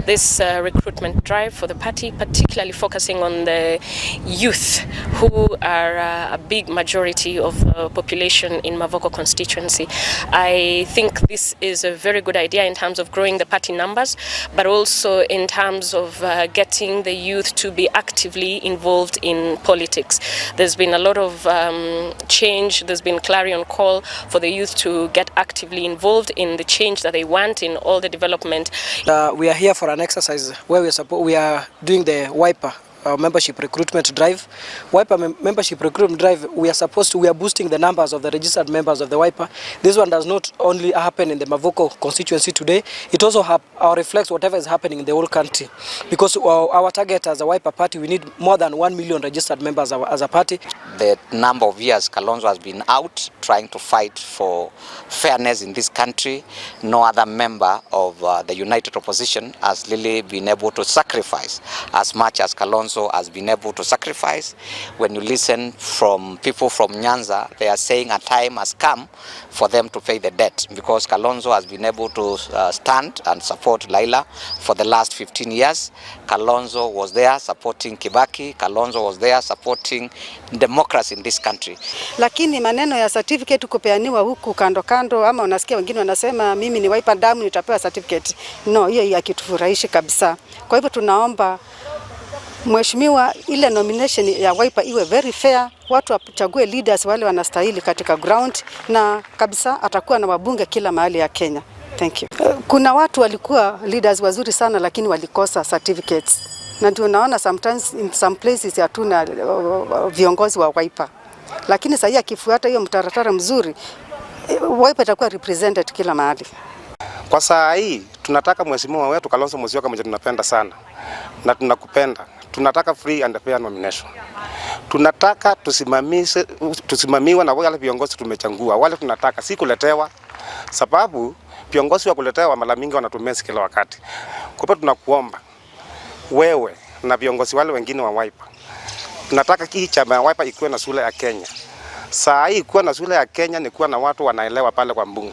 this recruitment drive for the party, particularly focusing on the youth, who are a big majority of the population in Mavoko constituency. I think this is a very good idea in terms of growing the party numbers, but also in terms of getting the youth to be actively involved in politics. There's been a lot of change. There's been clarion call for the youth to get actively involved in the change that they want in all the development. We are here for an exercise where we are doing the Wiper membership recruitment drive. Wiper membership recruitment drive, we are boosting the numbers of the registered members of the Wiper. This one does not only happen in the Mavoko constituency today, it also reflects whatever is happening in the whole country. Because our target as a Wiper party, we need more than 1 million registered members as a party. The number of years Kalonzo has been out trying to fight for fairness in this country, no other member of the united opposition has really been able to sacrifice as much as Kalonzo has been able to sacrifice. When you listen from people from Nyanza, they are saying a time has come for them to pay the debt, because Kalonzo has been able to stand and support Laila for the last 15 years. Kalonzo was there supporting Kibaki. Kalonzo was there supporting democracy in this country. Lakini maneno ya certificate kupeaniwa huku kando kando, ama unasikia wengine wanasema mimi ni Wiper damu nitapewa certificate. No, hiyo hakitufurahishi kabisa. Kwa hivyo tunaomba Mheshimiwa, ile nomination ya Wiper iwe very fair, watu wachague leaders wale wanastahili katika ground, na kabisa atakuwa na wabunge kila mahali ya Kenya. Thank you. Kuna watu walikuwa leaders wazuri sana lakini walikosa certificates. Na ndio naona sometimes in some places hatuna viongozi wa Wiper. Lakini sasa akifuata hiyo mtaratara mzuri, Wiper itakuwa represented kila mahali. Kwa saa hii tunataka mheshimiwa wetu Kalonzo Musyoka mmoja tunapenda sana na tunakupenda. Tunataka free and fair nomination. Tunataka tusimamiwe na wale viongozi tumechagua. Wale tunataka si kuletewa, sababu viongozi wa kuletewa mara mingi wanatumia kila wakati. Kwa hivyo tunakuomba wewe na viongozi wale wengine wa Wiper, tunataka hii chama ya Wiper ikuwe na sura ya Kenya. Saa hii kuwa na sura ya Kenya ni kuwa na watu wanaelewa pale kwa mbunge.